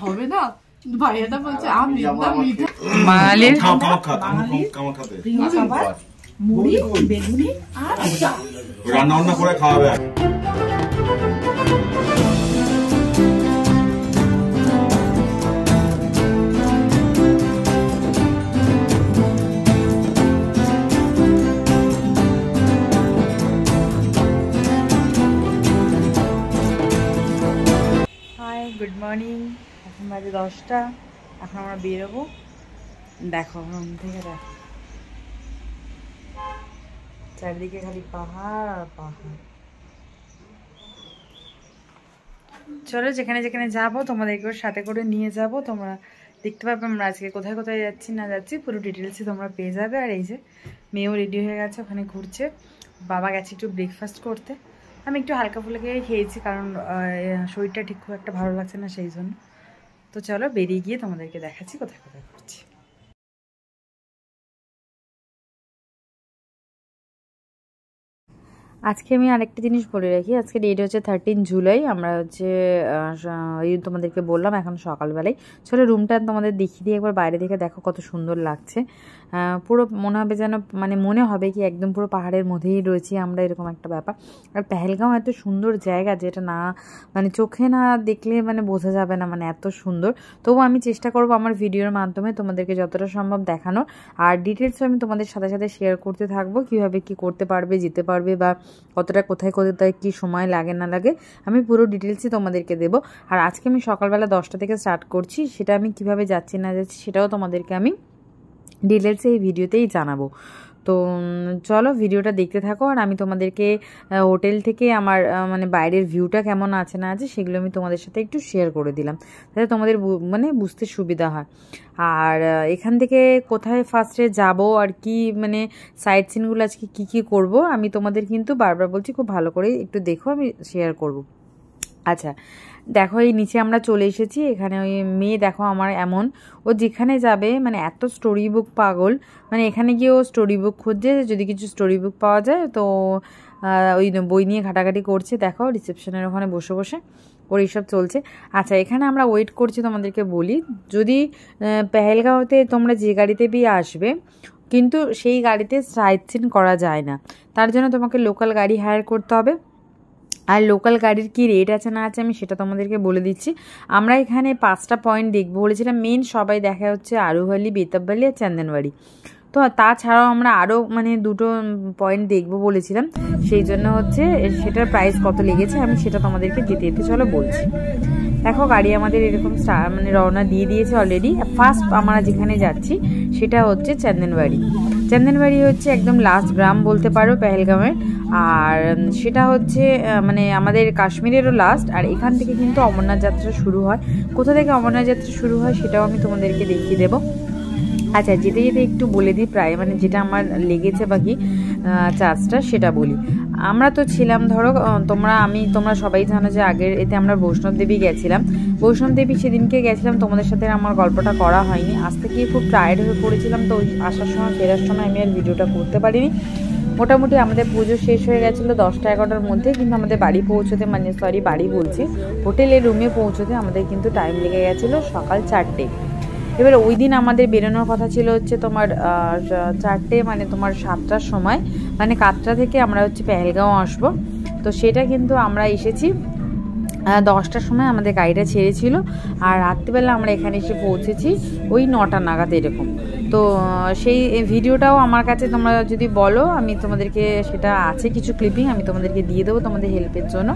হবে না ভাইয়াটা বলছে আমি বাঙালির মুড়ি বেগুনি আর রান্না বান্না করে খাওয়াবে। গুড মর্নিং, এখন বাজে 10টা। এখন আমরা বেরোবো। দেখো রুম থেকে দেখো চারিদিকে খালি পাহাড় আর পাহাড়। চলো যেখানে যেখানে যাবো তোমাদেরকে সাথে করে নিয়ে যাব। তোমরা দেখতে পাবে আমরা আজকে কোথায় কোথায় যাচ্ছি না যাচ্ছি পুরো ডিটেলসই তোমরা পেয়ে যাবে। আর এই যে মেয়েও রেডি হয়ে গেছে, ওখানে ঘুরছে। বাবা গেছে একটু ব্রেকফাস্ট করতে। আমি একটু হালকা ফুলকা খেয়েছি কারণ শরীরটা ঠিক খুব একটা ভালো লাগছে না সেই জন্য। তো চলো বেরিয়ে গিয়ে তোমাদেরকে দেখাচ্ছি কোথায় কোথায় ঘুরছি। আজকে আমি আরেকটা জিনিস বলে রাখি, আজকে ডেট হচ্ছে 13 জুলাই। আমরা হচ্ছে তোমাদেরকে বললাম এখন সকালবেলায়। চলো রুমটা তোমাদের দেখিয়ে দিয়ে একবার বাইরে থেকে দেখো কত সুন্দর লাগছে। পুরো মনে হবে যেন মানে মনে হবে কি একদম পুরো পাহাড়ের মধ্যেই রয়েছি আমরা, এরকম একটা ব্যাপার। আর পেহেলগাঁও এত সুন্দর জায়গা যেটা না মানে চোখে না দেখলে মানে বোঝা যাবে না, মানে এত সুন্দর। তবু আমি চেষ্টা করবো আমার ভিডিওর মাধ্যমে তোমাদেরকে যতটা সম্ভব দেখানোর। আর ডিটেলস আমি তোমাদের সাথে সাথে শেয়ার করতে থাকবো, কীভাবে কি করতে পারবে যেতে পারবে বা কতটা কোথায় কোথায় কী সময় লাগে না লাগে আমি পুরো ডিটেলসই তোমাদেরকে দেবো। আর আজকে আমি সকালবেলা 10টা থেকে স্টার্ট করছি, সেটা আমি কিভাবে যাচ্ছি না যাচ্ছি সেটাও তোমাদেরকে আমি ডিটেলসে এই ভিডিওতেই জানাবো। তো চলো ভিডিওটা দেখতে থাকো। আর আমি তোমাদেরকে হোটেল থেকে আমার মানে বাইরের ভিউটা কেমন আছে না আছে সেগুলো আমি তোমাদের সাথে একটু শেয়ার করে দিলাম, যাতে তোমাদের মানে বুঝতে সুবিধা হয়। আর এখান থেকে কোথায় ফার্স্টে যাব আর কি মানে সাইট সিনগুলো আজকে কী কী করবো আমি তোমাদের কিন্তু বারবার বলছি খুব ভালো করে একটু দেখো, আমি শেয়ার করব। আচ্ছা দেখো এই নিচে আমরা চলে এসেছি। এখানে ওই মেয়ে দেখো আমার এমন, ও যেখানে যাবে মানে এত স্টোরি বুক পাগল, মানে এখানে গিয়ে ও স্টোরি বুক খুঁজছে, যদি কিছু স্টোরি বুক পাওয়া যায় তো ওই বই নিয়ে ঘাটাঘাটি করছে। দেখো রিসেপশনের ওখানে বসে বসে ওর এইসব চলছে। আচ্ছা এখানে আমরা ওয়েট করছি, তোমাদেরকে বলি যদি পেহেলগাঁওতে তোমরা যে গাড়িতে বিয়ে আসবে কিন্তু সেই গাড়িতে সাইট সিন করা যায় না, তার জন্য তোমাকে লোকাল গাড়ি হায়ার করতে হবে। আর লোকাল গাড়ির কি রেট আছে না আছে আমি সেটা তোমাদেরকে বলে দিচ্ছি। আমরা এখানে 5টা পয়েন্ট দেখবো বলেছিলাম, মেন সবাই দেখা হচ্ছে আরুহালি, বেতাববালি আর চন্দনবাড়ি। তো তাছাড়াও আমরা আরও মানে 2টো পয়েন্ট দেখবো বলেছিলাম, সেই জন্য হচ্ছে সেটার প্রাইস কত লেগেছে আমি সেটা তোমাদেরকে যেতে যেতে চলো বলছি। দেখো গাড়ি আমাদের এরকম মানে রওনা দিয়ে দিয়েছে অলরেডি। ফার্স্ট আমরা যেখানে যাচ্ছি সেটা হচ্ছে চন্দনবাড়ি। চন্দনবাড়ি হচ্ছে একদম লাস্ট গ্রাম বলতে পারো পেহেলগাঁওয়ের। আর সেটা হচ্ছে মানে আমাদের কাশ্মীরেরও লাস্ট। আর এখান থেকে কিন্তু অমরনাথ যাত্রা শুরু হয়। কোথা থেকে অমরনাথ যাত্রা শুরু হয় সেটাও আমি তোমাদেরকে দেখিয়ে দেবো। আচ্ছা যেতে যেতে একটু বলে দিই প্রায় মানে যেটা আমার লেগেছে বাকি চার্জটা সেটা বলি। আমরা তো ছিলাম ধরো তোমরা সবাই জানো যে আগের এতে আমরা বৈষ্ণব দেবী গেছিলাম। বৈষ্ণব দেবী সেদিনকে গেছিলাম, তোমাদের সাথে আমার গল্পটা করা হয়নি। আসতে গিয়ে খুব টায়ার্ড হয়ে পড়েছিলাম, তো আসার সময় ফেরার সময় আমি আর ভিডিওটা করতে পারিনি। মোটামুটি আমাদের পুজো শেষ হয়ে গেছিলো 10টা-11টার মধ্যে, কিন্তু আমাদের বাড়ি পৌঁছতে মানে বাড়ি বলছি হোটেলের রুমে পৌঁছতে আমাদের কিন্তু টাইম লেগে গেছিলো সকাল 4টে। এবার ওই দিন আমাদের বেরোনোর কথা ছিল হচ্ছে তোমার 4টে মানে তোমার 7টার সময়, মানে কাটরা থেকে আমরা হচ্ছে পেহেলগাঁও আসবো। তো সেটা কিন্তু আমরা এসেছি 10টার সময়, আমাদের গাড়িটা ছেড়েছিল। আর রাত্রিবেলা আমরা এখানে এসে পৌঁছেছি ওই 9টা নাগাদ এরকম। তো সেই ভিডিওটাও আমার কাছে তোমরা যদি বলো আমি তোমাদেরকে সেটা আছে কিছু ক্লিপিং আমি তোমাদেরকে দিয়ে দেবো তোমাদের হেল্পের জন্য।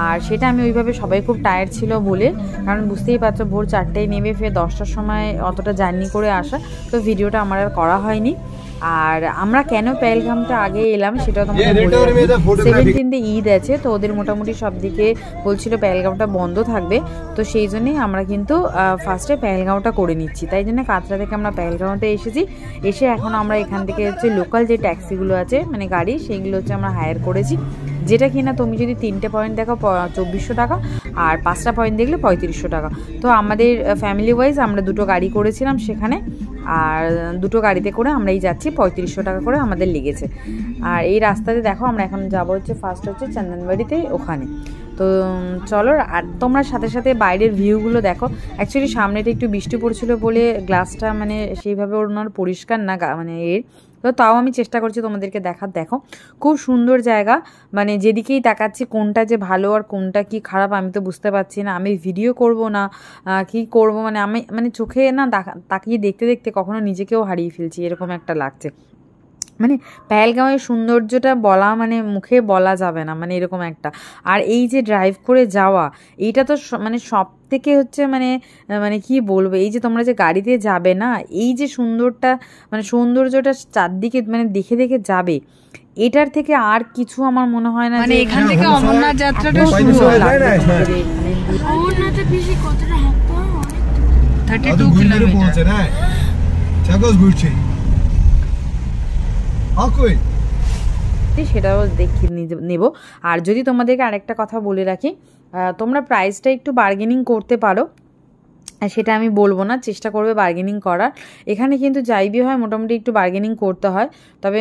আর সেটা আমি ওইভাবে সবাই খুব টায়ার্ড ছিল বলে, কারণ বুঝতেই পারছো ভোর 4টায় নেমে ফের 10টার সময় অতটা জার্নি করে আসা, তো ভিডিওটা আমার আর করা হয়নি। আর আমরা কেন পেহেলগামটা আগে এলাম সেটাও তোমাদের বলি। 17 ঈদ আছে, তো ওদের মোটামুটি সব দিকে বলছিল পেহেলগামটা বন্ধ থাকবে, তো সেই জন্যই আমরা কিন্তু ফার্স্টে পেহেলগাঁওটা করে নিচ্ছি। তাই জন্য কাটরা থেকে আমরা পেহেলগাঁওতে এসেছি। এসে এখন আমরা এখান থেকে হচ্ছে লোকাল যে ট্যাক্সিগুলো আছে মানে গাড়ি সেইগুলো হচ্ছে আমরা হায়ার করেছি, যেটা কিনা তুমি যদি 3টে পয়েন্ট দেখো 2400 টাকা আর 5টা পয়েন্ট দেখলে 3500 টাকা। তো আমাদের ফ্যামিলি ওয়াইজ আমরা 2টো গাড়ি করেছিলাম সেখানে, আর 2টো গাড়িতে করে আমরাই যাচ্ছি, 3500 টাকা করে আমাদের লেগেছে। আর এই রাস্তাতে দেখো আমরা এখন যাবো হচ্ছে ফার্স্ট হচ্ছে চন্দনবাড়িতে ওখানে। তো চলো, আর তোমরা সাথে সাথে বাইরের ভিউগুলো দেখো। অ্যাকচুয়ালি সামনেটা একটু বৃষ্টি পড়ছিল বলে গ্লাসটা মানে সেইভাবে ওনার পরিষ্কার না, মানে তো তাও আমি চেষ্টা করছি তোমাদেরকে দেখো খুব সুন্দর জায়গা। মানে যেদিকেই তাকাচ্ছি কোনটা যে ভালো আর কোনটা কি খারাপ আমি তো বুঝতে পারছি না। আমি ভিডিও করব না কি করব, মানে আমি মানে চোখে না তাকিয়ে দেখতে দেখতে কখনো নিজেকেও হারিয়ে ফেলছি, এরকম একটা লাগছে। মানে পেহেলগাঁওয়ের সৌন্দর্যটা বলা মানে মুখে বলা যাবে না, মানে এরকম একটা। আর এই যে ড্রাইভ করে যাওয়া, এইটা তো মানে সব থেকে হচ্ছে মানে মানে কি বলবো, এই যে তোমরা যে গাড়িতে যাবে না, এই যে সৌন্দর্যটা চারদিকে মানে দেখে দেখে যাবে, এটার থেকে আর কিছু আমার মনে হয় না। মানে এখান থেকে অমরনাথ যাত্রাটা শুরু হয়। 32 কিলোমিটার সেটাও দেখি নেব। আর যদি তোমাদেরকে আরেকটা কথা বলে রাখি, তোমরা প্রাইসটা একটু বার্গেনিং করতে পারো, সেটা আমি বলবো না, চেষ্টা করবে বার্গেনিং করার। এখানে কিন্তু যাইবি হয় মোটামুটি একটু বার্গেনিং করতে হয়, তবে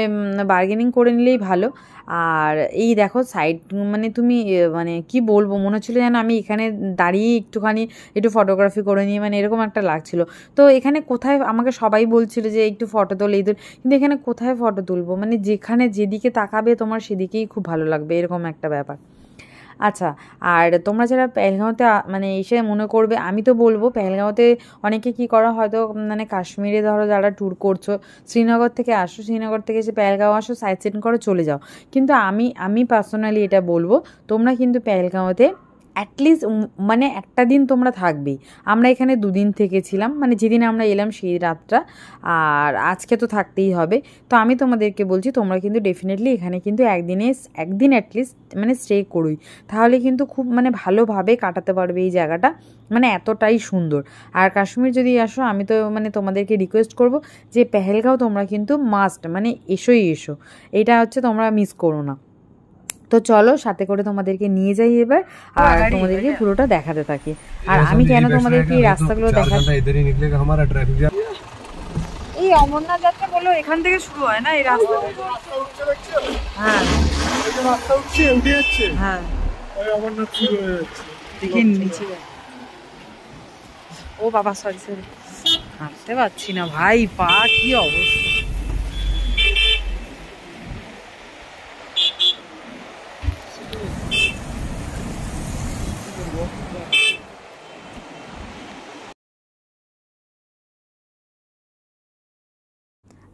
বার্গেনিং করে নিলেই ভালো। আর এই দেখো সাইড মানে তুমি মানে কি বলবো, মনে হচ্ছিলো যেন আমি এখানে দাঁড়িয়ে একটু ফটোগ্রাফি করে নিয়ে, মানে এরকম একটা লাগছিল। তো এখানে কোথায় আমাকে সবাই বলছিল যে একটু ফটো তোল এই তোল, কিন্তু এখানে কোথায় ফটো তুলবো, মানে যেখানে যেদিকে তাকাবে তোমার সেদিকেই খুব ভালো লাগবে, এরকম একটা ব্যাপার। আচ্ছা, আর তোমরা যারা পেহেলগাঁওতে মানে এসে মনে করবে, আমি তো বলবো পেহেলগাঁওতে অনেকে কি করা হয়তো মানে কাশ্মীরে ধরো যারা ট্যুর করছো, শ্রীনগর থেকে আসো, শ্রীনগর থেকে এসে পেহেলগাঁও আসো, সাইট সিন করো, চলে যাও। কিন্তু আমি পার্সোনালি এটা বলবো, তোমরা কিন্তু পেহেলগাঁওতে অ্যাটলিস্ট মানে একটা দিন তোমরা থাকবেই। আমরা এখানে 2 দিন থেকেছিলাম, মানে যেদিন আমরা এলাম সেই রাতটা, আর আজকে তো থাকতেই হবে। তো আমি তোমাদেরকে বলছি তোমরা কিন্তু ডেফিনেটলি এখানে কিন্তু একদিন অ্যাটলিস্ট মানে স্টে করুই, তাহলে কিন্তু খুব মানে ভালোভাবে কাটাতে পারবে এই জায়গাটা, মানে এতটাই সুন্দর। আর কাশ্মীর যদি আসো, আমি তো মানে তোমাদেরকে রিকোয়েস্ট করব যে পেহেলগাঁও তোমরা কিন্তু মাস্ট মানে এসো, এটা হচ্ছে তোমরা মিস করো না। তো চলো সাথে করে তোমাদেরকে নিয়ে যাই এবার, আর তোমাদেরকে পুরোটা দেখাতে থাকি। আর আমি কেন তোমাদেরকে এই রাস্তাগুলো দেখাচ্ছি, এই অমরনাথ যাত্রা বলো এখান থেকে শুরু হয় না এই রাস্তা? হ্যাঁ হ্যাঁ, দেখে নিচে। ও বাবা, সরি হাঁটতে পারছি না ভাই, পা কি অবস্থা।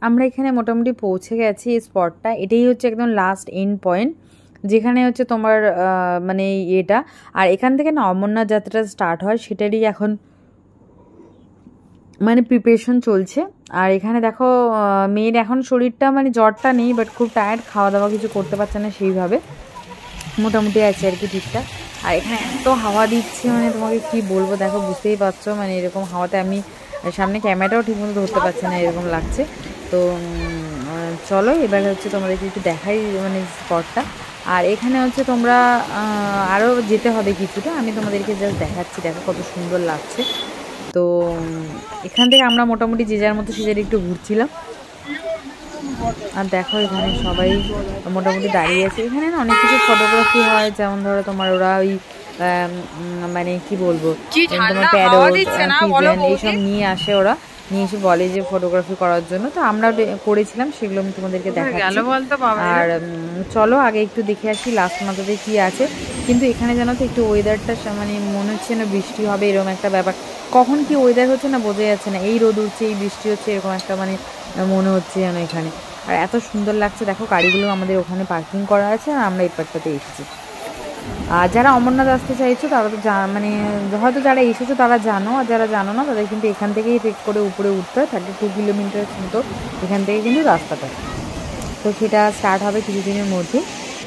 আমরা এখানে মোটামুটি পৌঁছে গেছি এই স্পটটা, এটাই হচ্ছে একদম লাস্ট এন্ড পয়েন্ট, যেখানে হচ্ছে তোমার মানে এটা। আর এখান থেকে না অমরনাথ যাত্রাটা স্টার্ট হয়, সেটারই এখন মানে প্রিপারেশন চলছে। আর এখানে দেখো মেয়ের এখন শরীরটা মানে জ্বরটা নেই, বাট খুব টায়ার্ড, খাওয়া দাওয়া কিছু করতে পারছে না সেইভাবে, মোটামুটি আছে আর কি ঠিকঠাক। আর এখানে এত হাওয়া দিচ্ছে, মানে তোমাকে কি বলবো, দেখো বুঝতেই পারছো, মানে এরকম হাওয়াতে আমি সামনে ক্যামেরাটাও ঠিকমতো ধরতে পারছি না, এরকম লাগছে। তো চলো এবার হচ্ছে তোমাদেরকে একটু দেখাই মানে স্পটটা। আর এখানে হচ্ছে তোমরা আরও যেতে হবে কিছুটা, আমি তোমাদেরকে জাস্ট দেখাচ্ছি, দেখো কত সুন্দর লাগছে। তো এখান থেকে আমরা মোটামুটি যে যার মতো সে যার একটু ঘুরছিলাম। আর দেখো এখানে সবাই মোটামুটি দাঁড়িয়ে আছে, এখানে না অনেক কিছু ফটোগ্রাফি হয়, যেমন ধরো তোমার ওরা ওই মানে কি বলবো তোমার প্যারট এইসব নিয়ে আসে, ওরা নিয়ে এসে বলে যে ফটোগ্রাফি করার জন্য, তো আমরা করেছিলাম, সেগুলো আমি তোমাদেরকে দেখাচ্ছি। আর চলো আগে একটু দেখে আসি লাস্ট মাথাতে কি আছে। কিন্তু এখানে জানো তো একটু ওয়েদারটা মানে মনে হচ্ছে না বৃষ্টি হবে, এরকম একটা ব্যাপার, কখন কি ওয়েদার হচ্ছে না বোঝা যাচ্ছে না, এই রোদ উঠছে এই বৃষ্টি হচ্ছে, এরকম একটা মানে মনে হচ্ছে যেন এখানে। আর এত সুন্দর লাগছে, দেখো গাড়িগুলো আমাদের ওখানে পার্কিং করা আছে, আর আমরা এই পাশটাতে এসেছি। আর যারা অমরনাথ আসতে চাইছো তারা তো মানে হয়তো যারা এসেছো তারা জানো, আর যারা জানো না তাদের কিন্তু এখান থেকেই ট্রেক করে উপরে উঠতে হয়, 32 কিলোমিটার মতো এখান থেকে কিন্তু রাস্তাটা। তো সেটা স্টার্ট হবে কিছুদিনের মধ্যে,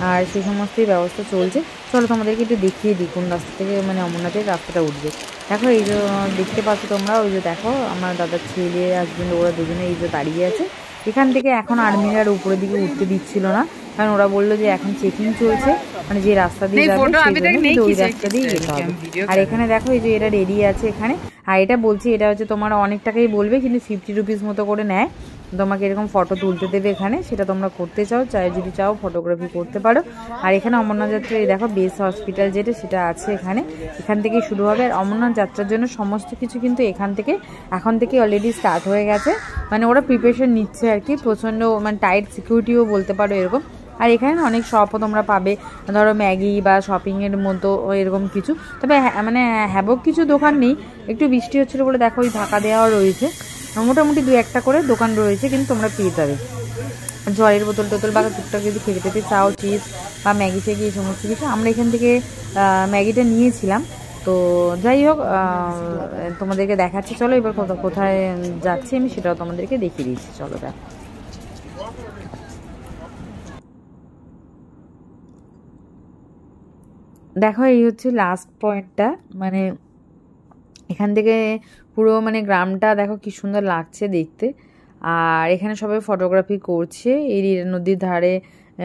আর সেই সমস্তই ব্যবস্থা চলছে। চলো তোমাদেরকে একটু দেখিয়ে দিই কোন রাস্তা থেকে মানে অমরনাথের রাস্তাটা উঠবে। দেখো এই যে দেখতে পাচ্ছ তোমরা, ওই যে দেখো আমার দাদার ছেলে হাজবেন্ড ওরা দুজনে এই যে দাঁড়িয়ে আছে। এখান থেকে এখন আর্মিরা আর উপরের দিকে উঠতে দিচ্ছিল না, কারণ ওরা বললো যে এখন চেকিং চলছে, মানে যে রাস্তা দিয়ে যাবে ওই রাস্তা দিয়ে যেতে হবে। আর এখানে দেখো এই যে এরা রেডি আছে এখানে, আর এটা বলছি এটা হচ্ছে তোমার অনেক টাকাই বলবে, কিন্তু 50 রুপিস মতো করে নেয়। তোমাকে এরকম ফটো তুলতে দেবে এখানে, সেটা তোমরা করতে চাও, যদি চাও ফটোগ্রাফি করতে পারো। আর এখানে অমরনাথ যাত্রা এই দেখো বেস হসপিটাল যেটা সেটা আছে এখান থেকেই শুরু হবে। আর অমরনাথ যাত্রার জন্য সমস্ত কিছু কিন্তু এখন থেকে অলরেডি স্টার্ট হয়ে গেছে, মানে ওরা প্রিপারেশন নিচ্ছে আর কি, প্রচণ্ড মানে টাইট সিকিউরিটিও বলতে পারো এরকম। আর এখানে অনেক শপও তোমরা পাবে, ধরো ম্যাগি বা শপিংয়ের মতো এরকম কিছু, তবে মানে হ্যাবক কিছু দোকান নেই, একটু বৃষ্টি হচ্ছিলো বলে দেখো ওই ঢাকা দেওয়া রয়েছে, মোটামুটি 2-1টা করে দোকান রয়েছে, কিন্তু তোমরা পেয়ে যাবে জলের বোতল টোতল বা টুকটাক যদি খেতে চাও, চিপস বা ম্যাগি ট্যাগি এই সমস্ত কিছু। আমরা এখান থেকে ম্যাগিটা নিয়েছিলাম। তো যাই হোক, তোমাদেরকে দেখাচ্ছি, চলো এবার কোথায় যাচ্ছি আমি সেটাও তোমাদেরকে দেখিয়ে দিচ্ছি, চলো দেখো এই হচ্ছে লাস্ট পয়েন্টটা, মানে এখান থেকে পুরো মানে গ্রামটা দেখো কি সুন্দর লাগছে দেখতে। আর এখানে সবাই ফটোগ্রাফি করছে এই নদীর ধারে,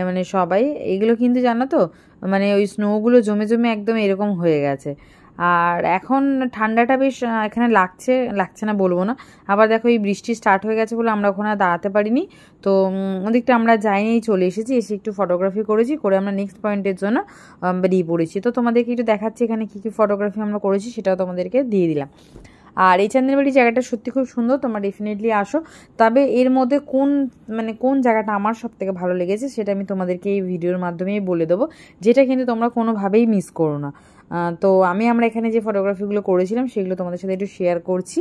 মানে সবাই এগুলো কিন্তু জানো তো, মানে ওই স্নোগুলো জমে জমে একদম এরকম হয়ে গেছে। আর এখন ঠান্ডাটা বেশ এখানে লাগছে না বলবো না, আবার দেখো এই বৃষ্টি স্টার্ট হয়ে গেছে বলে আমরা ওখানে দাঁড়াতে পারিনি, তো ওদিকটা আমরা যাইনি, চলে এসেছি, এসে একটু ফটোগ্রাফি করে আমরা নেক্সট পয়েন্টের জন্য বেরিয়ে পড়েছি। তো তোমাদেরকে একটু দেখাচ্ছি এখানে কী কী ফটোগ্রাফি আমরা করেছি, সেটাও তোমাদেরকে দিয়ে দিলাম। আর এই চান্দেরবাড়ি জায়গাটা সত্যি খুব সুন্দর, তোমরা ডেফিনেটলি আসো। তবে এর মধ্যে কোন জায়গাটা আমার সব থেকে ভালো লেগেছে সেটা আমি তোমাদেরকে এই ভিডিওর মাধ্যমেই বলে দেবো, যেটা কিন্তু তোমরা কোনোভাবেই মিস করো না। তো আমরা এখানে যে ফটোগ্রাফিগুলো করেছিলাম সেগুলো তোমাদের সাথে একটু শেয়ার করছি।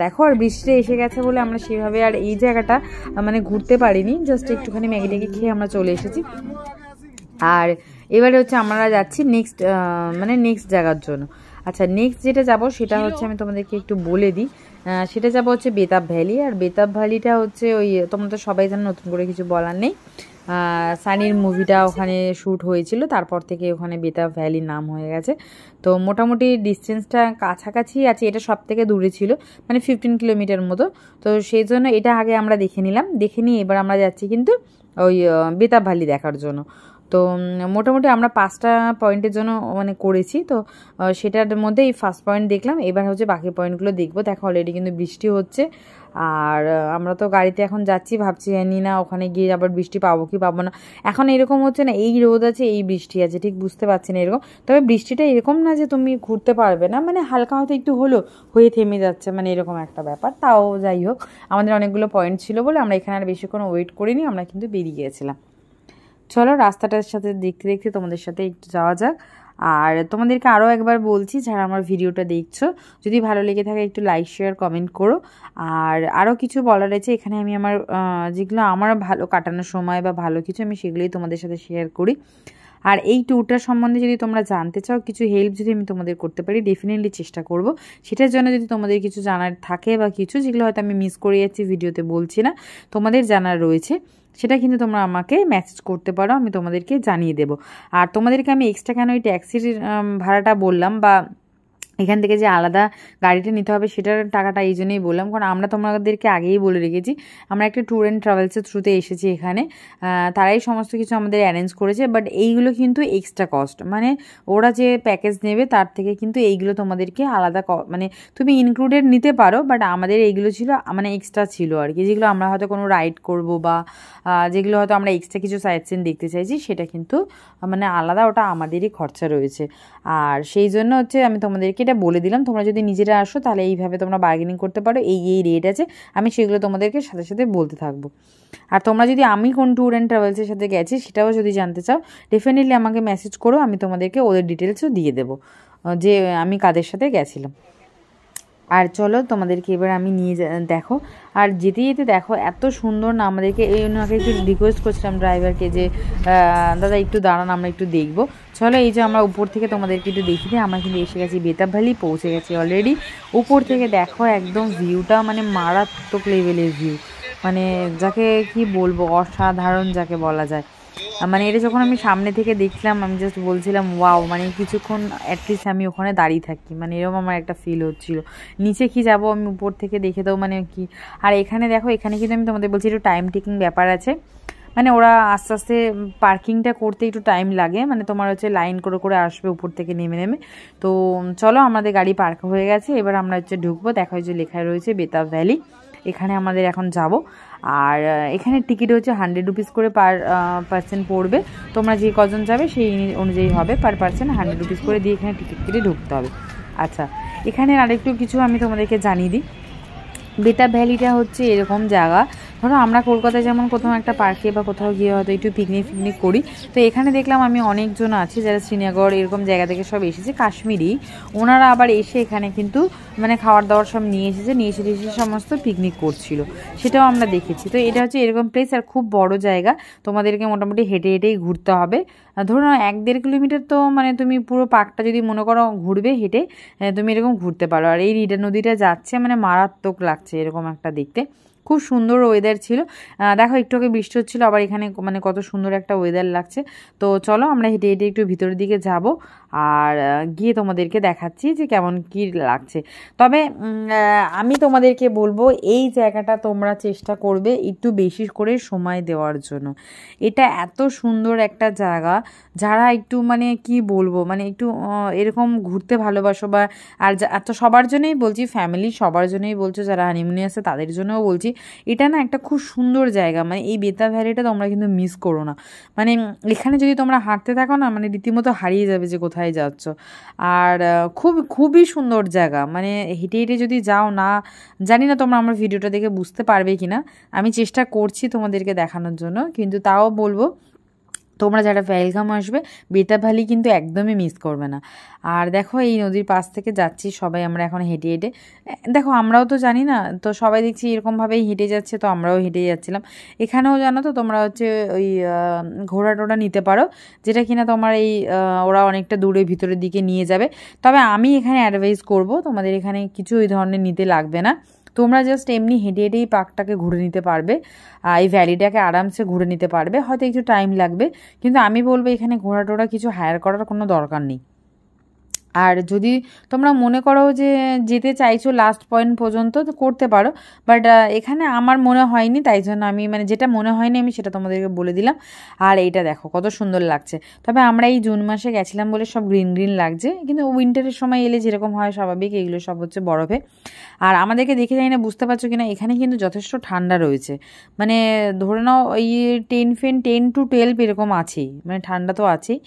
দেখো আর বৃষ্টি এসে গেছে বলে আমরা সেভাবে আর এই জায়গাটা মানে ঘুরতে পারিনি, জাস্ট একটুখানি ম্যাগি ট্যাগি খেয়ে আমরা চলে এসেছি। আর এবারে হচ্ছে আমরা যাচ্ছি নেক্সট জায়গার জন্য। আচ্ছা, নেক্সট যেটা যাব সেটা হচ্ছে আমি তোমাদেরকে একটু বলে দিই, সেটা যাব হচ্ছে বেতাব ভ্যালি। আর বেতাব ভ্যালিটা হচ্ছে ওই তোমরা তো সবাই জানো, নতুন করে কিছু বলার নেই, সানির মুভিটা ওখানে শ্যুট হয়েছিল, তারপর থেকে ওখানে বেতাব ভ্যালির নাম হয়ে গেছে। তো মোটামুটি ডিস্টেন্সটা কাছাকাছি আছে, এটা সব থেকে দূরে ছিল, মানে 15 কিলোমিটার মতো। তো সেই জন্য এটা আগে আমরা দেখে নিয়ে এবার আমরা যাচ্ছি কিন্তু ওই বেতাব ভ্যালি দেখার জন্য। তো মোটামুটি আমরা 5টা পয়েন্টের জন্য মানে করেছি, তো সেটার মধ্যে এই ফার্স্ট পয়েন্ট দেখলাম, এবার হচ্ছে বাকি পয়েন্টগুলো দেখবো। দেখো অলরেডি কিন্তু বৃষ্টি হচ্ছে, আর আমরা তো গাড়িতে এখন যাচ্ছি, ভাবছি জানি না ওখানে গিয়ে আবার বৃষ্টি পাবো কি পাবো না। এখন এরকম হচ্ছে না, এই রোদ আছে এই বৃষ্টি আছে, ঠিক বুঝতে পারছি না এরকম। তবে বৃষ্টিটা এরকম না যে তুমি ঘুরতে পারবে না, মানে হালকা হয়তো একটু হয়ে থেমে যাচ্ছে, মানে এরকম একটা ব্যাপার। তাও যাই হোক, আমাদের অনেকগুলো পয়েন্ট ছিল বলে আমরা এখানে আর বেশিক্ষণ ওয়েট করিনি, আমরা কিন্তু বেরিয়ে গিয়েছিলাম। চলো রাস্তাটার সাথে দেখতে দেখতে তোমাদের সাথে একটু যাওয়া যাক। আর তোমাদেরকে আরও একবার বলছি, যারা আমার ভিডিওটা দেখছো, যদি ভালো লেগে থাকে একটু লাইক শেয়ার কমেন্ট করো। আর আরও কিছু বলার আছে এখানে, আমি আমার যেগুলো আমার ভালো কাটানোর সময় বা ভালো কিছু আমি সেগুলোই তোমাদের সাথে শেয়ার করি। আর এই ট্যুরটার সম্বন্ধে যদি তোমরা জানতে চাও, কিছু হেল্প যদি আমি তোমাদের করতে পারি, ডেফিনেটলি চেষ্টা করব। সেটার জন্য যদি তোমাদের কিছু জানার থাকে বা কিছু যেগুলো হয়তো আমি মিস করে যাচ্ছি ভিডিওতে বলছি না, তোমাদের জানার রয়েছে, সেটা কিন্তু তোমরা আমাকে মেসেজ করতে পারো, আমি তোমাদেরকে জানিয়ে দেবো। আর তোমাদেরকে আমি এক্সট্রা কেন ওই ট্যাক্সির ভাড়াটা বললাম বা এখান থেকে যে আলাদা গাড়িটা নিতে হবে সেটার টাকাটা এই জন্যই বললাম, কারণ আমরা তোমাদেরকে আগেই বলে রেখেছি আমরা একটা ট্যুর অ্যান্ড ট্রাভেলসের থ্রুতে এসেছি এখানে, তারাই সমস্ত কিছু আমাদের অ্যারেঞ্জ করেছে। বাট এইগুলো কিন্তু এক্সট্রা কস্ট, মানে ওরা যে প্যাকেজ নেবে তার থেকে কিন্তু এইগুলো তোমাদেরকে আলাদা মানে তুমি ইনক্লুডেড নিতে পারো, বাট আমাদের এইগুলো ছিল মানে এক্সট্রা ছিল আর কি, যেগুলো আমরা হয়তো কোনো রাইড করব বা যেগুলো হয়তো আমরা এক্সট্রা কিছু সাইট সিন দেখতে চাইছি সেটা কিন্তু মানে আলাদা, ওটা আমাদেরই খরচা রয়েছে। আর সেই জন্য হচ্ছে আমি তোমাদেরকে এটা বলে দিলাম, তোমরা যদি নিজেরা আসো তাহলে এইভাবে তোমরা বার্গেনিং করতে পারো, এই রেট আছে, আমি সেগুলো তোমাদেরকে সাথে সাথে বলতে থাকবো। আর তোমরা যদি আমি কোন ট্যুর অ্যান্ড ট্রাভেলসের সাথে গেছি সেটাও যদি জানতে চাও, ডেফিনেটলি আমাকে মেসেজ করো, আমি তোমাদেরকে ওদের ডিটেলসও দিয়ে দেবো যে আমি কাদের সাথে গেছিলাম। আর চলো তোমাদেরকে এবার আমি নিয়ে দেখো, আর যেতে যেতে দেখো এত সুন্দর না, আমাদেরকে ওনাকে একটু রিকোয়েস্ট করছিলাম ড্রাইভারকে যে দাদা একটু দাঁড়ান আমরা একটু দেখবো। চলো এই যে আমরা উপর থেকে তোমাদেরকে একটু দেখিয়ে দিই, আমরা কিন্তু এসে গেছি বেতাব ভ্যালি, পৌঁছে গেছি অলরেডি। উপর থেকে দেখো একদম ভিউটা মানে মারাত্মক লেভেলের ভিউ, মানে যাকে কি বলবো, অসাধারণ যাকে বলা যায়। মানে এটা যখন আমি সামনে থেকে দেখলাম আমি জাস্ট বলছিলাম ওয়াও, মানে কিছুক্ষণ অ্যাটলিস্ট আমি ওখানে দাঁড়িয়ে থাকি, মানে এরকম আমার একটা ফিল হচ্ছিল। নিচে কি যাব আমি উপর থেকে দেখে দাও মানে কি। আর এখানে দেখো, এখানে কিন্তু আমি তোমাদের বলছি একটু টাইম টেকিং ব্যাপার আছে, মানে ওরা আস্তে আস্তে পার্কিংটা করতে একটু টাইম লাগে, মানে তোমার হচ্ছে লাইন করে করে আসবে উপর থেকে নেমে নেমে। তো চলো আমাদের গাড়ি পার্ক হয়ে গেছে, এবার আমরা হচ্ছে ঢুকবো। দেখা হচ্ছে লেখায় রয়েছে বেতাব ভ্যালি, এখানে আমাদের এখন যাব। আর এখানে টিকিট হচ্ছে 100 রুপিস করে পার পার্সন পড়বে। তোমরা যে কজন যাবে সেই অনুযায়ী হবে, পার পার্সন 100 রুপিস করে দিয়ে এখানে টিকিট কেটে ঢুকতে হবে। আচ্ছা, এখানে আরেকটু কিছু আমি তোমাদেরকে জানিয়ে দিই। বেতাব ভ্যালিটা হচ্ছে এরকম জায়গা, ধরো আমরা কলকাতায় যেমন কোথাও একটা পার্কে বা কোথাও গিয়ে হয়তো একটু পিকনিক করি, তো এখানে দেখলাম আমি অনেকজন আছে যারা শ্রীনগর এরকম জায়গা থেকে সব এসেছে, কাশ্মীরি, ওনারা আবার এসে এখানে কিন্তু মানে খাবার দাবার সব নিয়ে এসে সমস্ত পিকনিক করছিল, সেটাও আমরা দেখেছি। তো এটা হচ্ছে এরকম প্লেস, আর খুব বড় জায়গা, তোমাদেরকে মোটামুটি হেঁটে হেঁটেই ঘুরতে হবে। ধরো 1-1.5 কিলোমিটার, তো মানে তুমি পুরো পার্কটা যদি মনে করো ঘুরবে হেঁটে, তুমি এরকম ঘুরতে পারো। আর এই রিডার নদীটা যাচ্ছে মানে মারাত্মক লাগছে এরকম একটা দেখতে, খুব সুন্দর ওয়েদার ছিল। দেখো একটু আগে বৃষ্টি হচ্ছিলো, আবার এখানে মানে কত সুন্দর একটা ওয়েদার লাগছে। তো চলো আমরা হেঁটে হেঁটে একটু ভিতরের দিকে যাব, আর গিয়ে তোমাদেরকে দেখাচ্ছি যে কেমন কি লাগছে। তবে আমি তোমাদেরকে বলবো এই জায়গাটা তোমরা চেষ্টা করবে একটু বেশি করে সময় দেওয়ার জন্য। এটা এত সুন্দর একটা জায়গা, যারা একটু মানে কি বলবো, মানে একটু এরকম ঘুরতে ভালোবাসো বা, আর এত সবার জন্যই বলছি, ফ্যামিলি সবার জন্যই বলছো, যারা হানিমুনে আছে তাদের জন্যও বলছি, এটা না একটা খুব সুন্দর জায়গা। মানে এই বেতাব ভ্যালিটা তোমরা কিন্তু মিস করো না। মানে এখানে যদি তোমরা হাঁটতে থাকো না, মানে রীতিমতো হারিয়ে যাবে যে কোথায় যাচ্ছ। আর খুবই সুন্দর জায়গা, মানে হেঁটে হেঁটে যদি যাও না, জানি না তোমরা আমার ভিডিওটা দেখে বুঝতে পারবে কিনা, আমি চেষ্টা করছি তোমাদেরকে দেখানোর জন্য, কিন্তু তাও বলবো তোমরা যারা পেহেলগাম আসবে বেতাব ভ্যালি কিন্তু একদমই মিস করবে না। আর দেখো এই নদীর পাশ থেকে যাচ্ছি সবাই আমরা এখন হেঁটে হেঁটে, দেখো আমরাও তো জানি না, তো সবাই দেখছি এরকমভাবেই হেঁটে যাচ্ছে, তো আমরাও হেঁটে যাচ্ছিলাম। এখানেও জানো তো তোমরা হচ্ছে ওই ঘোড়া টোড়া নিতে পারো, যেটা কিনা তোমার এই ওরা অনেকটা দূরে ভিতরের দিকে নিয়ে যাবে। তবে আমি এখানে অ্যাডভাইস করব তোমাদের এখানে কিছু ওই ধরনের নিতে লাগবে না, তোমরা জাস্ট এমনি হেঁটে হেঁটেই পার্কটাকে ঘুরে নিতে পারবে, এই ভ্যালিটাকে আরামসে ঘুরে নিতে পারবে। হয়তো একটু টাইম লাগবে, কিন্তু আমি বলবো এখানে ঘোড়া টোড়া কিছু হায়ার করার কোনো দরকার নেই। আর যদি তোমরা মনে করো যে যেতে চাইছো লাস্ট পয়েন্ট পর্যন্ত, তো করতে পারো, বাট এখানে আমার মনে হয়নি, তাই জন্য আমি মানে যেটা মনে হয়নি আমি সেটা তোমাদেরকে বলে দিলাম। আর এইটা দেখো কত সুন্দর লাগছে। তবে আমরা এই জুন মাসে গেছিলাম বলে সব গ্রিন গ্রিন লাগছে, কিন্তু উইন্টারের সময় এলে যেরকম হয় স্বাভাবিক, এগুলো সব হচ্ছে বরফে। আর আমাদেরকে দেখে জানি না বুঝতে পারছো কিনা, এখানে কিন্তু যথেষ্ট ঠান্ডা রয়েছে, মানে ধরে নাও এই 10 to 12 এরকম আছেই, মানে ঠান্ডা তো আছেই।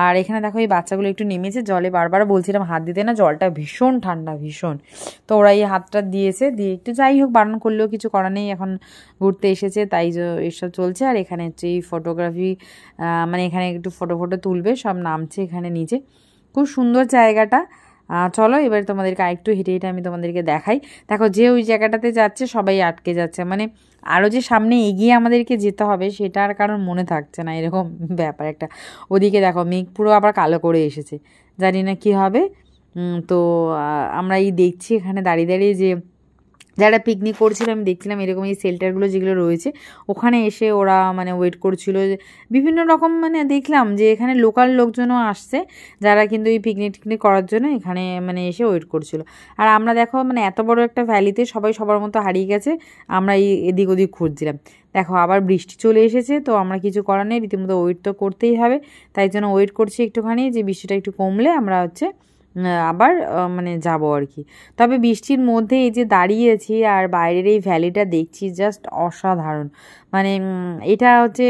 আর এখানে দেখো এই বাচ্চাগুলো একটু নেমেছে জলে, বারবার বলছিলাম হাত দিতে না, জলটা ভীষণ ঠান্ডা ভীষণ, তো ওরা এই হাতটা দিয়েছে, দিয়ে একটু যাই হোক বারণ করলেও কিছু করার নেই, এখন ঘুরতে এসেছে তাই এসব চলছে। আর এখানে হচ্ছে এই ফটোগ্রাফি, মানে এখানে একটু ফটো তুলবে, সব নামছে এখানে নিচে, খুব সুন্দর জায়গাটা। চলো এবার তোমাদেরকে আরেকটু হেঁটে হেঁটে আমি তোমাদেরকে দেখাই। দেখো যে ওই জায়গাটাতে যাচ্ছে সবাই আটকে যাচ্ছে, মানে আরও যে সামনে এগিয়ে আমাদেরকে যেতে হবে সেটা আর কারণ মনে থাকছে না, এরকম ব্যাপার একটা। ওদিকে দেখো মেঘ পুরো আবার কালো করে এসেছে, জানি না কি হবে। তো আমরা এই দেখছি এখানে দাঁড়িয়ে দাঁড়িয়ে যে যারা পিকনিক করছিল, আমি দেখছিলাম এরকম এই শেল্টারগুলো যেগুলো রয়েছে ওখানে এসে ওরা মানে ওয়েট করছিল, বিভিন্ন রকম মানে দেখলাম যে এখানে লোকাল লোকজনও আসছে যারা কিন্তু এই পিকনিক করার জন্য এখানে মানে এসে ওয়েট করছিল। আর আমরা দেখো মানে এত বড় একটা ভ্যালিতে সবাই সবার মতো হারিয়ে গেছে, আমরা এই এদিক ওদিক খুঁজছিলাম। দেখো আবার বৃষ্টি চলে এসেছে, তো আমরা কিছু করার নেই, রীতিমতো ওয়েট তো করতেই হবে, তাই জন্য ওয়েট করছি একটুখানি যে বৃষ্টিটা একটু কমলে আমরা হচ্ছে আবার মানে যাব আর কি। তবে বৃষ্টির মধ্যে এই যে দাঁড়িয়েছি আর বাইরের এই ভ্যালিটা দেখছি, জাস্ট অসাধারণ। মানে এটা হচ্ছে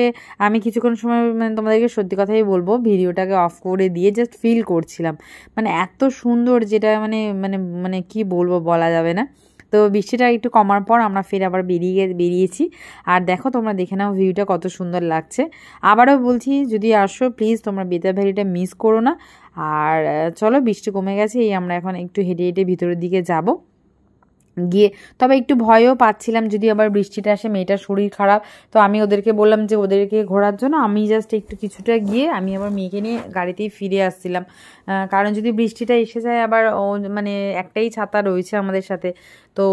আমি কিছুক্ষণ সময় মানে তোমাদেরকে সত্যি কথাই বলবো, ভিডিওটাকে অফ করে দিয়ে জাস্ট ফিল করছিলাম, মানে এত সুন্দর, যেটা মানে মানে মানে কি বলবো বলা যাবে না। তো বৃষ্টিটা একটু কমার পর আমরা ফের আবার বেরিয়েছি। আর দেখো তোমরা দেখে নাও ভিউটা কত সুন্দর লাগছে। আবারও বলছি যদি আসো প্লিজ তোমরা বেতাব ভ্যালিটা মিস করো না। আর চলো বৃষ্টি কমে গেছে, এই আমরা এখন একটু হেঁটে হেঁটে ভিতরের দিকে যাব। গিয়ে তবে একটু ভয়ও পাচ্ছিলাম যদি আবার বৃষ্টিটা আসে, মেয়েটার শরীর খারাপ, তো আমি ওদেরকে বললাম যে ওদেরকে ঘোরার জন্য আমি জাস্ট একটু কিছুটা গিয়ে আমি আবার মেয়েকে নিয়ে গাড়িতেই ফিরে আসছিলাম, কারণ যদি বৃষ্টিটা এসে যায় আবার ও মানে একটাই ছাতা রয়েছে আমাদের সাথে, তো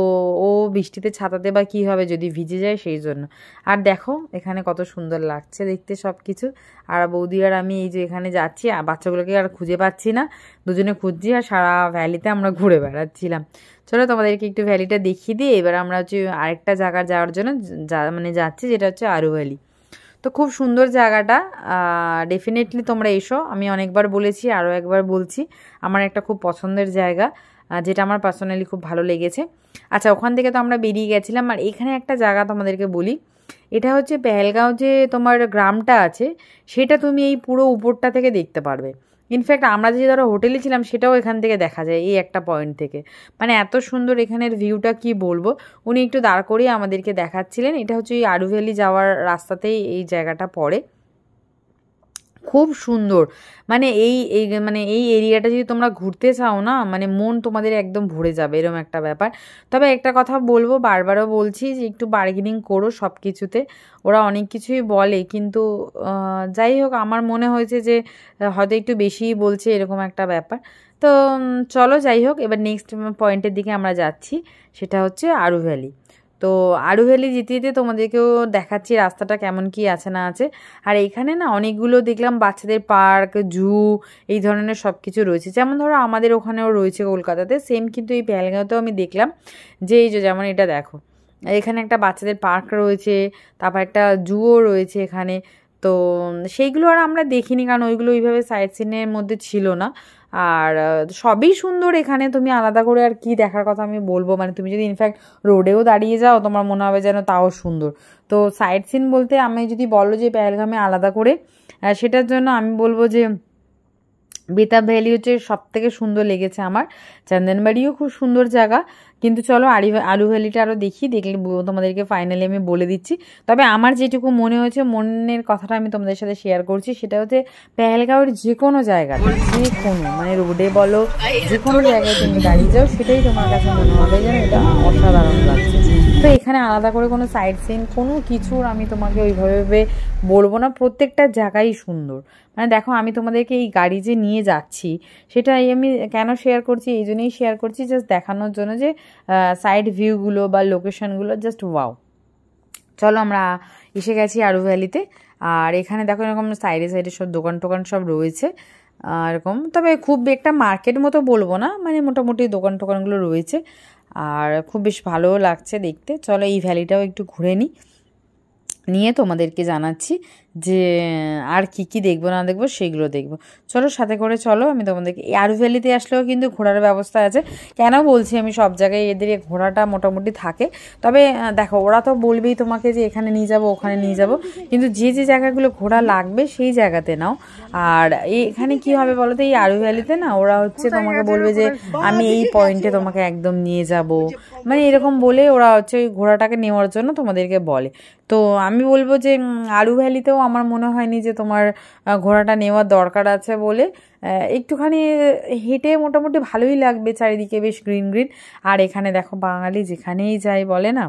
ও বৃষ্টিতে ছাতাতে বা কী হবে যদি ভিজে যায়, সেই জন্য। আর দেখো এখানে কত সুন্দর লাগছে দেখতে সব কিছু। আর বৌদি আর আমি এই যে এখানে যাচ্ছি, আর বাচ্চাগুলোকে আর খুঁজে পাচ্ছি না, দুজনে খুঁজছি, আর সারা ভ্যালিতে আমরা ঘুরে বেড়াচ্ছিলাম। চলো তোমাদেরকে একটু ভ্যালিটা দেখিয়ে দিই। এবার আমরা হচ্ছে আরেকটা জায়গা যাওয়ার জন্য মানে যাচ্ছি, যেটা হচ্ছে আরু ভ্যালি। তো খুব সুন্দর জায়গাটা, ডেফিনেটলি তোমরা এসো, আমি অনেকবার বলেছি আরও একবার বলছি, আমার একটা খুব পছন্দের জায়গা, যেটা আমার পার্সোনালি খুব ভালো লেগেছে। আচ্ছা, ওখান থেকে তো আমরা বেরিয়ে গেছিলাম। আর এখানে একটা জায়গা তোমাদেরকে বলি, এটা হচ্ছে পেহেলগাঁও যে তোমার গ্রামটা আছে, সেটা তুমি এই পুরো উপরটা থেকে দেখতে পারবে। ইনফ্যাক্ট আমরা যে ধরো হোটেলে ছিলাম সেটাও এখান থেকে দেখা যায়, এই একটা পয়েন্ট থেকে। মানে এত সুন্দর এখানের ভিউটা, কি বলবো। উনি একটু দাঁড় করিয়ে আমাদেরকে দেখাচ্ছিলেন। এটা হচ্ছে এই আরু ভ্যালি যাওয়ার রাস্তাতেই এই জায়গাটা পড়ে, খুব সুন্দর। মানে এই এরিয়াটা যদি তোমরা ঘুরতে চাও না, মানে মন তোমাদের একদম ভরে যাবে, এরকম একটা ব্যাপার। তবে একটা কথা বলবো, বারবারও বলছি, যে একটু বার্গেনিং করো সব কিছুতে। ওরা অনেক কিছুই বলে, কিন্তু যাই হোক, আমার মনে হয়েছে যে হয়তো একটু বেশিই বলছে, এরকম একটা ব্যাপার। তো চলো যাই হোক, এবার নেক্সট পয়েন্টের দিকে আমরা যাচ্ছি, সেটা হচ্ছে আরু ভ্যালি। তো আরু ভ্যালি যেতে যেতে তোমাদেরকেও দেখাচ্ছি রাস্তাটা কেমন কি আছে না আছে। আর এখানে না অনেকগুলো দেখলাম বাচ্চাদের পার্ক, জু, এই ধরনের সব কিছু রয়েছে। যেমন ধরো আমাদের ওখানেও রয়েছে কলকাতাতে, সেম কিন্তু এই পেহেলগাঁওতেও আমি দেখলাম যে এই যে যেমন এটা দেখো, এখানে একটা বাচ্চাদের পার্ক রয়েছে, তারপর একটা জুও রয়েছে এখানে। তো সেইগুলো আর আমরা দেখিনি, কারণ ওইগুলো ওইভাবে সাইট সিনের মধ্যে ছিল না। আর সবই সুন্দর এখানে, তুমি আলাদা করে আর কি দেখার কথা আমি বলবো। মানে তুমি যদি ইনফ্যাক্ট রোডেও দাঁড়িয়ে যাও, তোমার মনে হবে যেন তাও সুন্দর। তো সাইট সিন বলতে আমি যদি বলো যে পেহেলগামে আলাদা করে, সেটার জন্য আমি বলবো যে বেতাব ভ্যালি হচ্ছে সব থেকে সুন্দর লেগেছে আমার। চন্দনবাড়িও খুব সুন্দর জায়গা, কিন্তু চলো আরু ভ্যালিটা আরও দেখলে তোমাদেরকে ফাইনালি আমি বলে দিচ্ছি। তবে আমার যেটুকু মনে হয়েছে, মনের কথাটা আমি তোমাদের সাথে শেয়ার করছি, সেটা হচ্ছে পেহেলগাঁওয়ের যে কোনো জায়গাতে, যে কোনো মানে রোডে বলো, যে কোনো জায়গায় তুমি দাঁড়িয়ে যাও, সেটাই তোমার কাছে মনে হবে যেন এটা অসাধারণ লাগছে। তো এখানে আলাদা করে কোনো সাইড সিন কোনো কিছুর আমি তোমাকে ওইভাবে বলবো না, প্রত্যেকটা জায়গাই সুন্দর। মানে দেখো, আমি তোমাদেরকে এই গাড়ি যে নিয়ে যাচ্ছি, সেটাই আমি কেন শেয়ার করছি, এই জন্যই শেয়ার করছি, জাস্ট দেখানোর জন্য যে সাইড ভিউগুলো বা লোকেশনগুলো জাস্ট ওয়াও। চলো আমরা এসে গেছি আরু ভ্যালিতে। আর এখানে দেখো এরকম সাইডে সাইডে সব দোকান টোকান সব রয়েছে এরকম। তবে খুব একটা মার্কেট মতো বলবো না, মানে মোটামুটি দোকান টোকানগুলো রয়েছে, আর খুব বেশ ভালোও লাগছে দেখতে। চলো এই ভ্যালিটাও একটু ঘুরে নিয়ে তোমাদেরকে জানাচ্ছি যে আর কি কি দেখবো না দেখবো, সেগুলো দেখবো। চলো সাথে করে চলো, আমি তোমাদেরকে আরু ভ্যালিতে আসলেও কিন্তু ঘোরার ব্যবস্থা আছে। কেন বলছি, আমি সব জায়গায় এদের ঘোরাটা মোটামুটি থাকে। তবে দেখো, ওরা তো বলবেই তোমাকে যে এখানে নিয়ে যাবো, ওখানে নিয়ে যাবো, কিন্তু যে যে জায়গাগুলো ঘোরা লাগবে সেই জায়গাতে নাও। আর এখানে কি হবে বলো তো, এই আরু ভ্যালিতে না ওরা হচ্ছে তোমাকে বলবে যে আমি এই পয়েন্টে তোমাকে একদম নিয়ে যাব, মানে এরকম বলে ওরা হচ্ছে ওই ঘোড়াটাকে নেওয়ার জন্য তোমাদেরকে বলে। তো আমি বলবো যে আরু ভ্যালিতেও আমার মনে হয়নি যে তোমার ঘোড়াটা নেওয়ার দরকার আছে বলে। একটুখানি হেঁটে মোটামুটি ভালোই লাগবে, চারিদিকে বেশ গ্রিন গ্রিন। আর এখানে দেখো, বাঙালি যেখানেই যাই বলে না।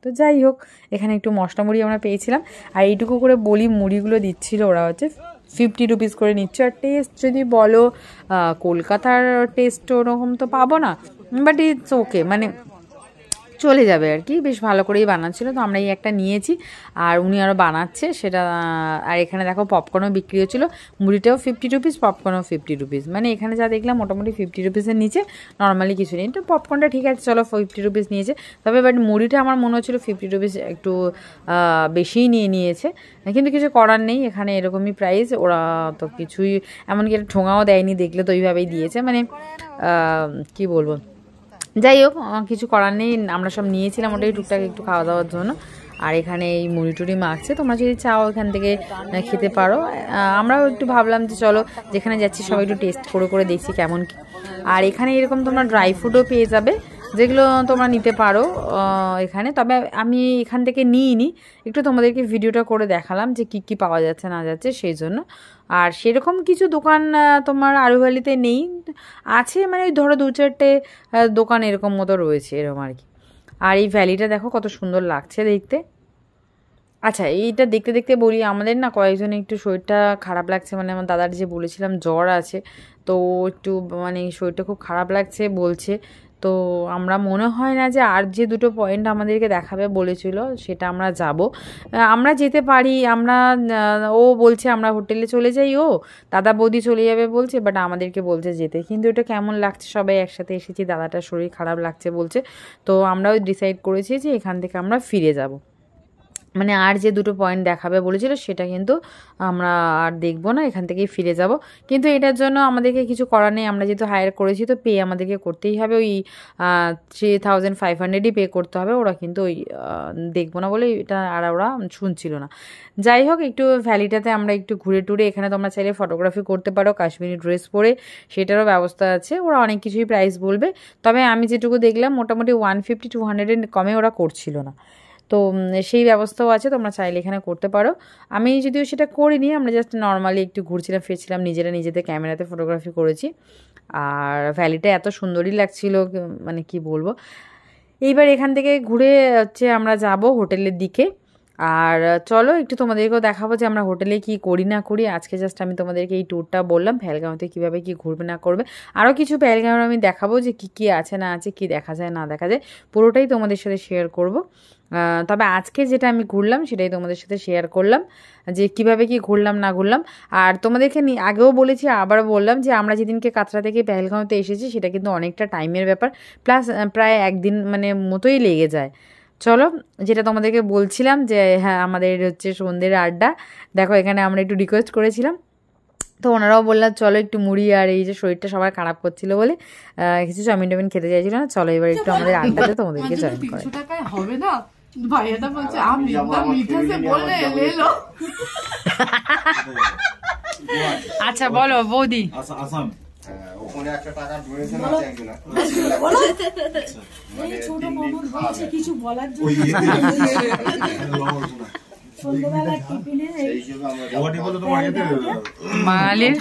তো যাই হোক, এখানে একটু মশলা মুড়ি আমরা পেয়েছিলাম। আর এইটুকু করে বলি, মুড়িগুলো দিচ্ছিল ওরা হচ্ছে 50 রুপিস করে নিচ্ছে। আর টেস্ট যদি বলো, কলকাতার টেস্ট ওরকম তো পাবো না, বাট ইটস ওকে, মানে চলে যাবে আর কি। বেশ ভালো করেই বানাচ্ছিল, তো আমরা এই একটা নিয়েছি, আর উনি আরও বানাচ্ছে সেটা। আর এখানে দেখো পপকর্নও বিক্রি হচ্ছিলো, মুড়িটাও 50 রুপিস, পপকর্নও 50 রুপিস। মানে এখানে যা দেখলাম মোটামুটি 50 রুপিসের নিচে নর্মালি কিছু নেই। তো পপকর্নটা ঠিক আছে, চলো 50 রুপিস নিয়েছে। তবে বাট মুড়িটা আমার মনে হচ্ছিলো 50 রুপিস একটু বেশিই নিয়েছে, কিন্তু কিছু করার নেই, এখানে এরকমই প্রাইস। ওরা তো কিছুই এমনকি একটা ঠোঙাও দেয়নি, দেখলে তো ওইভাবেই দিয়েছে, মানে কি বলবো। যাই হোক, কিছু করার নেই, আমরা সব নিয়েছিলাম ওটাই টুকটাক একটু খাওয়া দাওয়ার জন্য। আর এখানে এই মুড়ি টুড়ি মাখছে, তোমরা যদি চাও এখান থেকে খেতে পারো। আমরাও একটু ভাবলাম যে চলো যেখানে যাচ্ছি সবাই একটু টেস্ট করে দেখছি কেমন কি। আর এখানে এরকম তোমরা ড্রাই ফ্রুটও পেয়ে যাবে, যেগুলো তোমরা নিতে পারো এখানে। তবে আমি এখান থেকে নিইনি, একটু তোমাদেরকে ভিডিওটা করে দেখালাম যে কি কি পাওয়া যাচ্ছে না যাচ্ছে সেই জন্য। আর সেরকম কিছু দোকান তোমার আরু ভ্যালিতে নেই, আছে মানে ওই ধরো 2-4টে দোকান এরকম মতো রয়েছে, এরকম আর কি। আর এই ভ্যালিটা দেখো কত সুন্দর লাগছে দেখতে। আচ্ছা, এইটা দেখতে দেখতে বলি, আমাদের না কয়েকজন একটু শরীরটা খারাপ লাগছে, মানে আমার দাদার যে বলেছিলাম জ্বর আছে, তো একটু মানে শরীরটা খুব খারাপ লাগছে বলছে। তো আমরা মনে হয় না যে আর যে দুটো পয়েন্ট আমাদেরকে দেখাবে বলেছিল সেটা আমরা যাব, আমরা যেতে পারি। আমরা ও বলছে আমরা হোটেলে চলে যাই, ও দাদা বৌদি চলে যাবে বলছে, বাট আমাদেরকে বলছে যেতে। কিন্তু এটা কেমন লাগছে, সবাই একসাথে এসেছি, দাদাটার শরীর খারাপ লাগছে বলছে। তো আমরাও ডিসাইড করেছি যে এখান থেকে আমরা ফিরে যাব। মানে আর যে দুটো পয়েন্ট দেখাবে বলেছিল সেটা কিন্তু আমরা আর দেখবো না, এখান থেকেই ফিরে যাব। কিন্তু এটার জন্য আমাদেরকে কিছু করার নেই, আমরা যেহেতু হায়ার করেছি তো পে আমাদেরকে করতেই হবে, ওই 3500ই পে করতে হবে। ওরা কিন্তু ওই দেখবো না বলে এটা আর ওরা শুনছিল না। যাই হোক, একটু ভ্যালিটাতে আমরা একটু ঘুরে টুরে, এখানে তোমরা চাইলে ফটোগ্রাফি করতে পারো কাশ্মীরি ড্রেস পরে, সেটারও ব্যবস্থা আছে। ওরা অনেক কিছুই প্রাইস বলবে, তবে আমি যেটুকু দেখলাম মোটামুটি 150-200-এর কমে ওরা করছিল না। তো সেই ব্যবস্থাও আছে, তোমরা চাইলে এখানে করতে পারো। আমি যদিও সেটা করিনি, আমরা জাস্ট নর্মালি একটু ঘুরছিলাম ফিরছিলাম, নিজেদের ক্যামেরাতে ফটোগ্রাফি করেছি। আর ভ্যালিটা এত সুন্দরই লাগছিল, মানে কি বলবো। এইবার এখান থেকে ঘুরে হচ্ছে আমরা যাব হোটেলের দিকে। আর চলো একটু তোমাদেরকেও দেখাবো যে আমরা হোটেলে কি করি না করি। আজকে জাস্ট আমি তোমাদেরকে এই ট্যুরটা বললাম পেহেলগাঁওতে কীভাবে কি ঘুরবে না করবে। আরও কিছু পেহেলগাঁওয়ের আমি দেখাবো যে কি আছে না আছে, কি দেখা যায় না দেখা যায়, পুরোটাই তোমাদের সাথে শেয়ার করব। তবে আজকে যেটা আমি ঘুরলাম সেটাই তোমাদের সাথে শেয়ার করলাম, যে কিভাবে কি ঘুরলাম না ঘুরলাম। আর তোমাদেরকে আগেও বলেছি, আবারও বললাম যে আমরা যেদিনকে কাতরা থেকে পেহেলগাঁওতে এসেছি সেটা কিন্তু অনেকটা টাইমের ব্যাপার, প্লাস প্রায় একদিন মানে মতোই লেগে যায়। চলো, যেটা তোমাদেরকে বলছিলাম যে হ্যাঁ আমাদের হচ্ছে সন্ধ্যের আড্ডা। দেখো এখানে আমরা একটু রিকোয়েস্ট করেছিলাম, তো ওনারাও বললাম চলো একটু মুড়ি, আর এই যে শরীরটা সবার খারাপ করছিল বলে কিছু চাউমিন টাউমিন খেতে চাইছিল না, চলো এবার একটু আমাদের আড্ডাতে তোমাদেরকে জয়েন করে। 300 টাকায় হবে না? ভাইয়াটা বলছে আমি মিঠা সে বলে লেলো। আচ্ছা বলো বৌদি। আসাম ওখানে একটা টাকা ডোনেশন আছে একজনের। এই ছোট মামা বলছে কিছু বলার ওই জন্য ইয়েতে সন্ধ্যাবেলা টিফিনে সেই হিসেবে আমরা ওয়াটি বলে তোমার ইয়েতে বাঙালির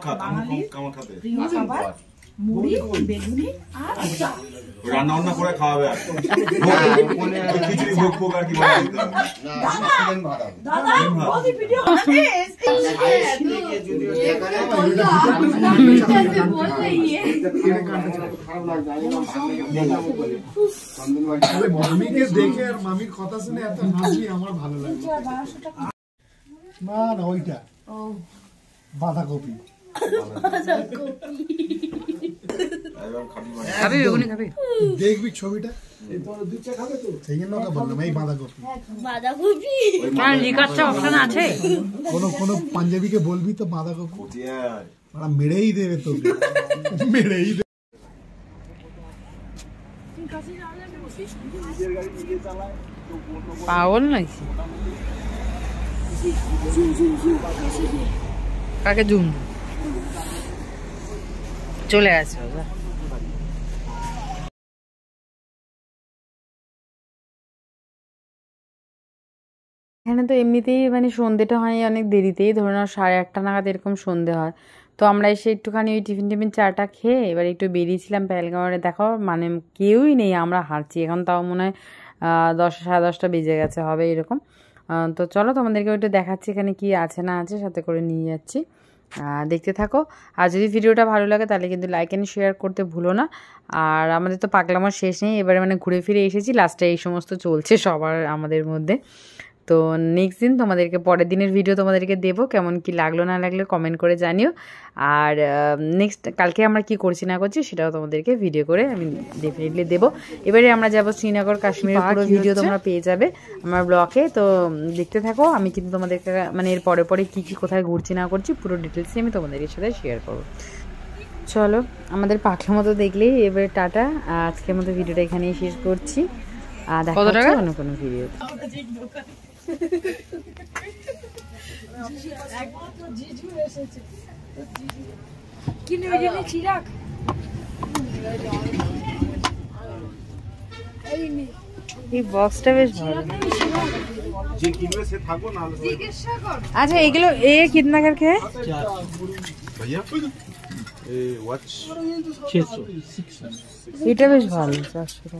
খাতে প্রিয় খাবার মুড়ি, বেগুনি আর আচার। রান্না বান্না করে খাওয়াবে আর খিচুড়ি ভোগ ভোগ আর কি বলে না চিকেন ভাত হবে। দাদা বৌদি ভিডিও বানাইস যদিও দেখা যায় বললে ইয়ে খারাপ লাগছে আমি ভাবলাম চন্দন ভাই আরে মামিকে দেখে আর মামির কথা শুনে এত হাসি আমার ভালো লাগে। 1200 টাকা। না না ওইটা ও বাঁধাকপি খাবি বেগুনি খাবি? দেখবি ছবিটা, সেই জন্য ওকে বললাম এই বাঁধাকপি। লিকারটা অপশন আছে? কোনো পাঞ্জাবিকে বলবি তো বাঁধাকপি, ওরা মেরেই দেবে তোকে, মেরেই দেবে। পাগল নাকি? কাকে জুম চলে আসে। এখানে তো এমনিতেই মানে সন্ধ্যেটা হয় অনেক দেরিতেই, ধরুন 1:30 নাগাদ এরকম সন্ধ্যে হয়। তো আমরা এসে একটুখানি ওই টিফিন চাটা খেয়ে এবার একটু বেরিয়েছিলাম পেহেলগাঁওয়ে। দেখো মানে কেউই নেই, আমরা হাঁটছি এখন, তাও মনে হয় 10 সাড়ে 10টা বেজে গেছে হবে এরকম। তো চলো তোমাদেরকে একটু দেখাচ্ছি এখানে কি আছে না আছে, সাথে করে নিয়ে যাচ্ছি, দেখতে থাকো। আর যদি ভিডিওটা ভালো লাগে তাহলে কিন্তু লাইক অ্যান্ড শেয়ার করতে ভুলো না। আর আমাদের তো পাগলামোর শেষ নেই, এবারে মানে ঘুরে ফিরে এসেছি, লাস্টে এই সমস্ত চলছে সবার আমাদের মধ্যে। তো নেক্সট দিন তোমাদেরকে পরের দিনের ভিডিও তোমাদেরকে দেবো, কেমন কি লাগলো না লাগলো কমেন্ট করে জানিও। আর নেক্সট কালকে আমরা কি করছি না করছি সেটাও তোমাদেরকে ভিডিও করে আমি ডেফিনেটলি দেবো। এবারে আমরা যাব শ্রীনগর কাশ্মীরের পুরো ভিডিও তোমরা পেয়ে যাবে আমার ব্লগে, তো দেখতে থাকো। আমি কিন্তু তোমাদেরকে মানে এর পরে পরে কী কী কোথায় ঘুরছি না করছি পুরো ডিটেলসই আমি তোমাদের সাথে শেয়ার করবো। চলো আমাদের পাখলা মতো দেখলেই এবারে টাটা, আজকের মতো ভিডিওটা এখানেই শেষ করছি। দেখা হচ্ছে অন্য কোনো ভিডিও। এই বক্সটা বেশ ভালো। আচ্ছা এগুলো এ কিতনা করকে है? এটা বেশ ভালো 400 টাকা।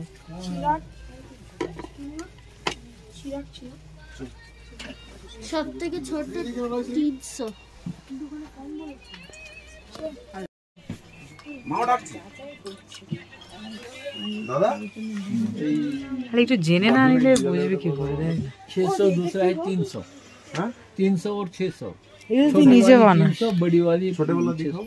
সব থেকে ছোট 300। একটু জেনে না নিলে বুঝবে কি করে। দেখ 600 दूसरा है 300। 300 और 600 এগুলো তুই নিজে বানা। 300 बड़ी वाली छोटे वाला दिखाओ।